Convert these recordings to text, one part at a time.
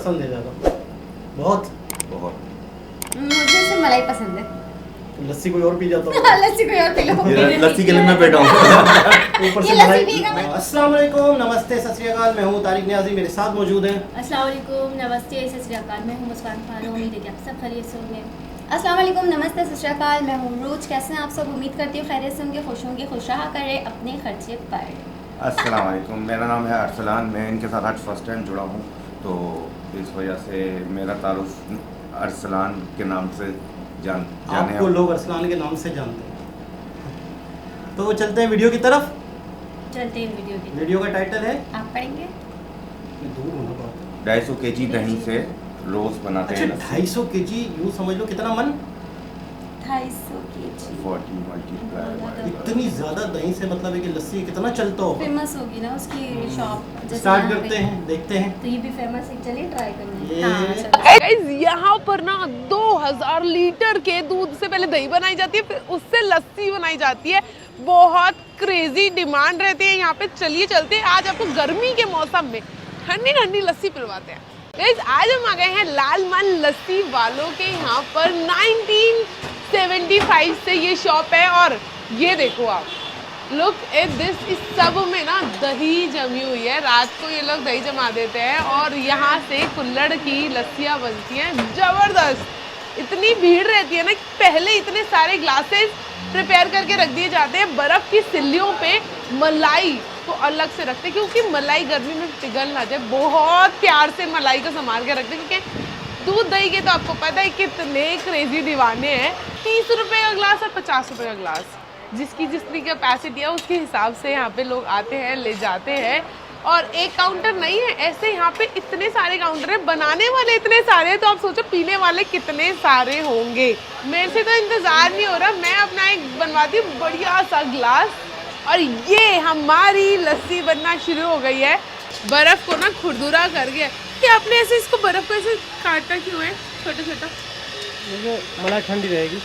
पसंद है ज़्यादा? बहुत बहुत। मुझे सिर्फ मलाई पसंद है। लस्सी कोई और पी जाता होगा। लस्सी कोई और पी लो। ये लस्सी के लिए मैं बैठा हूँ। ऊपर ये से लस्सी मलाई। पिएगा मैं। अस्सलाम वालेकुम, नमस्ते, सत श्री अकाल। मैं हूँ तारिक न्याजी, मेरे साथ मौजूद हैं। अस्सलाम वालेकुम, नमस्ते, सत श्री अकाल। मैं हूँ मुस्कान खान। उम्मीद है कि आप सब खैरियत से होंगे। अस्सलाम वालेकुम, नमस्ते, सत श्री अकाल। मैं हूँ रूज। कैसे हैं आप सब? उम्मीद करती हूँ खैरियत से होंगे, खुश होंगे, खुश रहा करें अपने खर्चे पर। अस्सलाम वालेकुम, मेरा नाम है अरसलान। मैं इनके साथ आज फर्स्ट टाइम जुड़ा हूँ, तो इस वजह से मेरा तारुफ अरसलान के नाम से जाने आपको लोग अरसलान के नाम से जानते हैं। तो चलते हैं वीडियो की तरफ। चलते हैं वीडियो की। वीडियो का टाइटल है, आप पढ़ेंगे? दूर होना बहुत। 250 kg दही से रोज बनाते अच्छा, हैं लस्सी। 250 kg, यूँ समझ लो कितना मन? 250 kg। 40 multiplied by इतनी ज़्यादा दही से मतलब है कि लस्सी कितना चलता होगा। फेमस होगी ना उसकी शॉप। जैसे स्टार्ट यहाँ करते पे। हैं, देखते हैं। तो ये भी फेमस है, चलिए ट्राई करेंगे। ये हाँ, चलो। गाइस यहाँ पर ना 2000 लीटर के दूध से पहले दही बनाई जाती है, फिर उससे लस्सी बनाई जाती है। बहुत क्रेजी डिमांड रहती है यहाँ पे। चलिए चलते हैं, आज आपको गर्मी के मौसम में ठंडी ठंडी लस्सी पिलवाते हैं। गाइस आज हम आ गए हैं लाल मन लस्सी वालों के यहाँ पर। 1975 से ये शॉप है और ये देखो आप, लुक एट दिस। इस सब में ना दही जमी हुई है। रात को ये लोग दही जमा देते हैं और यहाँ से कुल्हड़ की लस्सियाँ बनती हैं जबरदस्त। इतनी भीड़ रहती है ना कि पहले इतने सारे ग्लासेस प्रिपेयर करके रख दिए जाते हैं। बर्फ की सिल्लियों पे मलाई को अलग से रखते हैं क्योंकि मलाई गर्मी में पिघल ना जाए। बहुत प्यार से मलाई को संभाल के रखते हैं क्योंकि दूध दही के तो आपको पता है कितने क्रेजी दीवाने हैं। 30 रुपए का ग्लास और 50 रुपए का ग्लास, जिसकी जितनी कैपेसिटी है उसके हिसाब से यहाँ पे लोग आते हैं, ले जाते हैं। और एक काउंटर नहीं है, ऐसे यहाँ पे इतने सारे काउंटर हैं। बनाने वाले इतने सारे हैं तो आप सोचो पीने वाले कितने सारे होंगे। मेरे से तो इंतजार नहीं हो रहा, मैं अपना एक बनवाती हूँ बढ़िया सा ग्लास। और ये हमारी लस्सी बनना शुरू हो गई है। बर्फ को ना खुरदुरा कर गया कि आपने ऐसे इसको बर्फ को ऐसे काटा क्यों है छोटा छोटा? मलाई ठंडी रहेगी।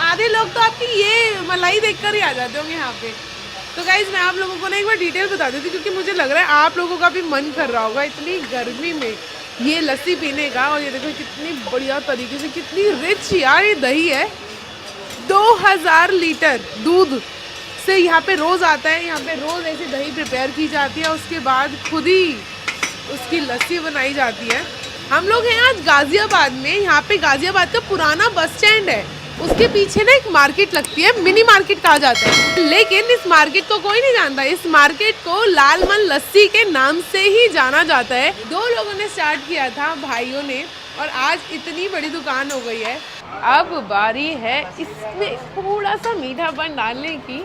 आधे लोग तो आपकी ये मलाई देखकर ही आ जाते होंगे यहाँ पे। तो गाइज मैं आप लोगों को ना एक बार डिटेल बता देती क्योंकि मुझे लग रहा है आप लोगों का भी मन कर रहा होगा इतनी गर्मी में ये लस्सी पीने का। और ये देखो कितनी बढ़िया तरीके से, कितनी रिच यार ये दही है। 2000 लीटर दूध से यहाँ पे रोज़ आता है। यहाँ पे रोज़ ऐसी दही प्रिपेयर की जाती है, उसके बाद खुद ही उसकी लस्सी बनाई जाती है। हम लोग हैं आज गाजियाबाद में। यहाँ पे गाजियाबाद का पुराना बस स्टैंड है, उसके पीछे ना एक मार्केट लगती है, मिनी मार्केट कहा जाता है। लेकिन इस मार्केट को कोई नहीं जानता। इस मार्केट को लाल मन लस्सी के नाम से ही जाना जाता है। 2 लोगों ने स्टार्ट किया था, भाइयों ने, और आज इतनी बड़ी दुकान हो गई है। अब बारी है इसमें थोड़ा सा मीठापन डालने की।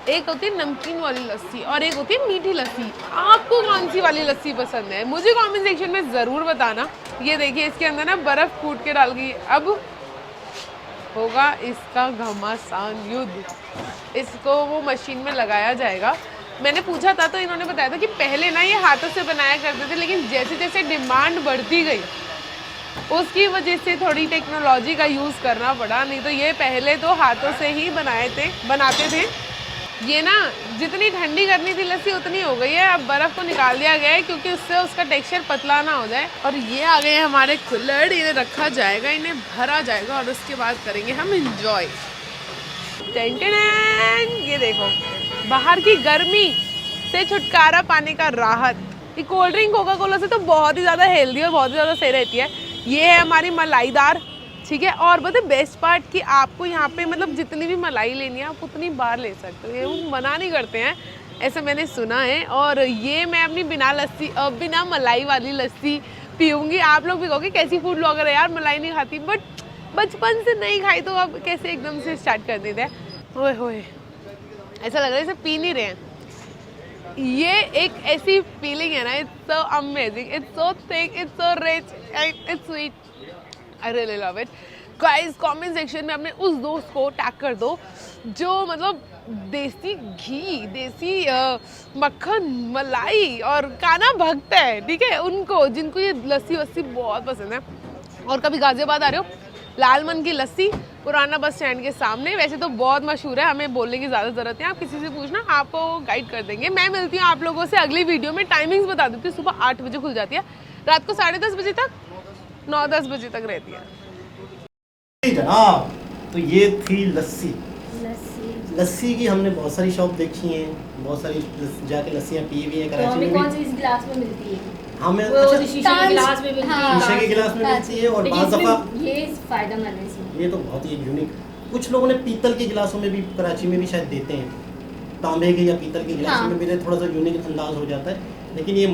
एक होती है नमकीन वाली लस्सी और एक होती है मीठी लस्सी। आपको कौन सी वाली लस्सी पसंद है मुझे कमेंट सेक्शन में ज़रूर बताना। ये देखिए इसके अंदर ना बर्फ़ कूट के डाल गई। अब होगा इसका घमासान युद्ध। इसको वो मशीन में लगाया जाएगा। मैंने पूछा था तो इन्होंने बताया था कि पहले ना ये हाथों से बनाया करते थे, लेकिन जैसे जैसे डिमांड बढ़ती गई उसकी वजह से थोड़ी टेक्नोलॉजी का यूज़ करना पड़ा। नहीं तो ये पहले तो हाथों से ही बनाते थे। ये ना जितनी ठंडी करनी थी लस्सी उतनी हो गई है। अब बर्फ़ को निकाल दिया गया है क्योंकि उससे उसका टेक्सचर पतला ना हो जाए। और ये आ गए हमारे कुल्हड़, इन्हें रखा जाएगा, इन्हें भरा जाएगा और उसके बाद करेंगे हम इंजॉय। ये देखो बाहर की गर्मी से छुटकारा पाने का राहत। ये कोल्ड ड्रिंक कोका कोला से तो बहुत ही ज़्यादा हेल्दी और बहुत ही ज़्यादा सही रहती है। ये है हमारी मलाईदार, ठीक है। और पता है बेस्ट पार्ट कि आपको यहाँ पे मतलब जितनी भी मलाई लेनी है आप उतनी बार ले सकते हो। ये वो मना नहीं करते हैं, ऐसा मैंने सुना है। और ये मैं अपनी बिना मलाई वाली लस्सी पीऊँगी। आप लोग भी कहोगे कैसी फूड ब्लॉगर है यार, मलाई नहीं खाती, बट बचपन से नहीं खाई तो अब कैसे एकदम से स्टार्ट कर देते हैं। ओए होए, ऐसा लग रहा है इसे पी नहीं रहे हैं। ये एक ऐसी फीलिंग है ना, it's so amazing, it's so thick, it's so rich and it's sweet. I really love it. Guys comment section में अपने उस दोस्त को टैग कर दो जो मतलब देसी घी, देसी मक्खन, मलाई और खाना भगता है, ठीक है। उनको जिनको ये लस्सी वस्सी बहुत पसंद है और कभी गाजियाबाद आ रहे हो लालमन की लस्सी पुराना बस स्टैंड के सामने। वैसे तो बहुत मशहूर है, हमें बोलने की ज़्यादा ज़रूरत है, आप किसी से पूछना, आपको गाइड कर देंगे। मैं मिलती हूँ आप लोगों से अगली वीडियो में। टाइमिंग्स बता देती हूँ, सुबह 8 बजे खुल जाती है, रात को 10:30 बजे तक, 9-10 बजे तक रहती है। जनाब, तो ये थी लस्सी। लस्सी लस्सी की हमने बहुत सारी शॉप देखी हैं, बहुत सारी जाके लस्सियाँ पी हुई हैं तो कराची हमें में कौन भी। सी इस गिलास में मिलती है? हमें वो अच्छा, शीशे के गिलास में मिलती है। शीशे के गिलास में मिलती है, और लेकिन बाद इसमें दफ़ा ये फायदेमंद है इसमें। ये तो बहुत ही यूनिक, कुछ लोगों ने पीतल के गिलासों में भी कराची में भी शायद देते हैं, तांबे के या पीतल के गिलासों हाँ। में मेरे थोड़ा सा यूनिक अंदाज हो जाता है, लेकिन ये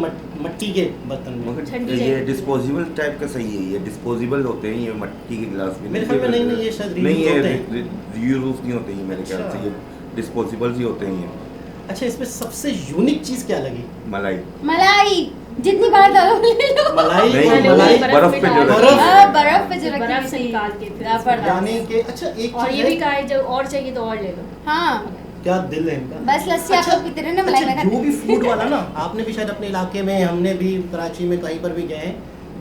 मट्टी के बर्तन में। मगर ठंडी ये रहेगी। डिस्पोजेबल टाइप का सही है, ये डिस्पोजेबल होते हैं, ये मट्टी के गिलास भी मेरे ख्याल में नहीं, ये शायद नहीं, reuse होते ये रीयूज नहीं होते हैं मेरे ख्याल से, अच्छा। ये डिस्पोजेबल ही होते हैं। ये अच्छा, इसमें सबसे यूनिक चीज़ क्या लगी? मलाई मलाई जितनी बार डालो ले लो। मलाई नहीं, और वो मलाई बर्फ पे जो डाल- रखी है। हाँ, बर्फ पे जो रखी बर्फ हुई से थी। निकाल के फिर जबरदस्त। यानी कि अच्छा एक और चीज़ ये भी है, कहा है जब और चाहिए तो और ले लो। हाँ, क्या दिल है इनका। बस लस्सी आप लोग पीते रहे ना, मलाई अच्छा, में जो भी खाते फूड वाला ना, आपने भी शायद अपने इलाके में, हमने भी कराची में कहीं पर भी गए हैं,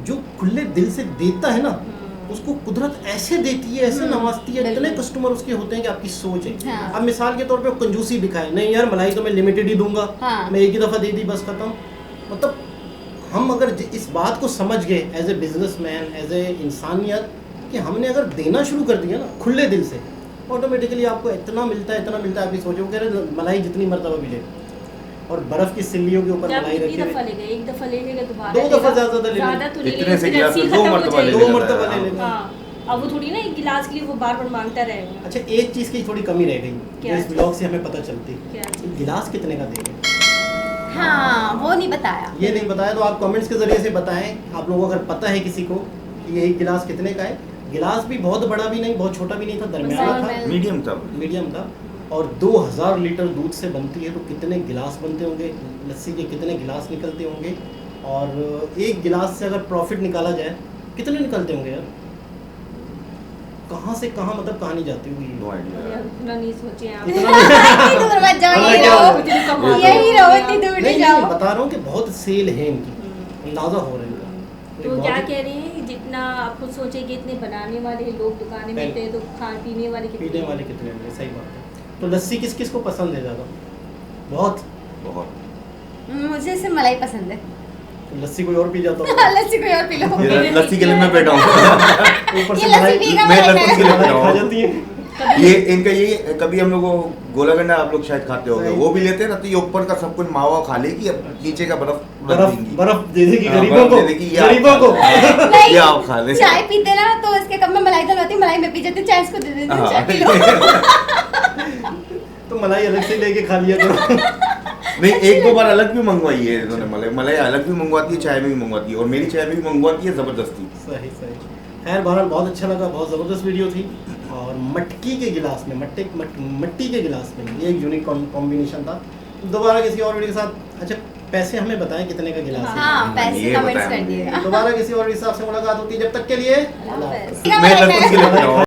जो खुले दिल से देता है ना, उसको कुदरत ऐसे देती है, ऐसे नवाजती है, इतने बिल्कुल। कस्टमर उसके होते हैं कि आपकी सोच है। हाँ। अब मिसाल के तौर पे वो कंजूसी दिखाए, नहीं यार मलाई तो मैं लिमिटेड ही दूंगा, हाँ। मैं एक ही दफ़ा दे दी बस खत्म। मतलब हम अगर इस बात को समझ गए as a businessman, as a इंसानियत, कि हमने अगर देना शुरू कर दिया ना खुले दिल से, ऑटोमेटिकली आपको इतना मिलता है, इतना मिलता है, आपकी सोचो कह रहे मलाई जितनी मरतबा मिले, और बर्फ़ की सिल्लियों के ऊपर जब मलाई कितनी रखी दफ़ा हुई। ले गए? एक दफ़ा ले लेगा दोबारा दो दफ़ा लेगा। ज़्यादा ले लेगा। ज़्यादा तो ले इतने से लेगा, गिलास में लस्सी दो खत्म हो मरतबा ले जाएगी। दो लेगा। मरतबा ले लेगा। हाँ, अब वो थोड़ी ना एक गिलास के लिए वो बार बार मांगता रहेगा। अच्छा, एक चीज़ की थोड़ी कमी रह गई, जो क्या इस चीज़? ब्लॉग से हमें पता चलती, क्या कि गिलास कितने का देंगे, हाँ, वो नहीं बताया। ये नहीं बताया, तो आप कमेंट्स के ज़रिए से बताएं। आप लोगों को अगर पता है किसी को कि ये एक गिलास कितने का है। गिलास भी बहुत बड़ा भी नहीं, बहुत छोटा भी नहीं था, दरमियाना था, नॉर्मल। मीडियम था। मीडियम था, और 2000 लीटर दूध से बनती है, तो कितने गिलास बनते होंगे, लस्सी के कितने गिलास निकलते होंगे, और एक गिलास से अगर प्रॉफिट निकाला जाए कितने निकलते होंगे यार, कहाँ से कहाँ, मतलब कहानी जाती हुई नो आइडिया। इतना नहीं सोचे आप। इतनी दूर मत जाओ, वरना यही क्या रहो, होगा? कमाल। यही रहो, इतनी दूर नहीं, नहीं नहीं, जाओ। बता रहा हूँ कि बहुत सेल है इनकी, अंदाज़ा हो रहा है इनका। तो बहुत क्या ही- कह रहे हैं, जितना आप खुद सोचेंगे इतने बनाने वाले लोग दुकानें में थे, तो खाने पीने वाले कितने पीने वाले कितने होंगे, सही बात है। तो लस्सी किस किस को पसंद है ज़्यादा? बहुत। बहुत। मुझे सिर्फ मलाई पसंद है। तो लस्सी कोई और पी जाता होगा। लस्सी कोई और पी लो। ये लस्सी के लिए मैं बैठा हूँ। ऊपर ये से लस्सी मलाई पिएगा मैं मलाई लस्सी के लिए खाएगा। बैठा मलाई खा हूँ। जाती है। ये इनका ये कभी हम लोग को गोला गंडा आप लोग शायद खाते होंगे, सही। वो भी लेते हैं ना, तो ये ऊपर का सब कुछ मावा खा लेगी, अब नीचे का बर्फ रख बर्फ देंगी। बर्फ दे देगी हाँ, गरीबों बर्फ को, दे देगी, ये आप गरीबों खा को। लो। नहीं, ये आप खा ले। चाय पीते ना तो इसके कप में मलाई डलवाती, मलाई में पी जाती, चाय इसको दे देती, हाँ। चाय पी लो। तो मलाई अलग से लेके खा लिया करो। नहीं, एक दो बार अलग भी मंगवाई है इन्होंने, मलाई मलाई अलग भी मंगवाती है, चाय में भी मंगवाती है, और मेरी चाय में भी मंगवाती है जबरदस्ती। सही सही। खैर बहरहाल बहुत अच्छा लगा, बहुत ज़बरदस्त वीडियो थी, और मटकी के गिलास में, मट्टी के गिलास में, ये एक यूनिक कॉम्बिनेशन था। दोबारा किसी और वीडियो के साथ, अच्छा पैसे हमें बताएं कितने का गिलास है। हाँ, पैसे ये कमेंट्स बताया कर मुझे। दिएगा। दोबारा किसी और हिसाब से मुलाकात होती है, जब तक के लिए अल्लाह अल्लाह हाफ़िज़। हाफ़िज़। मैं लस्सी के लिए बैठा हूँ।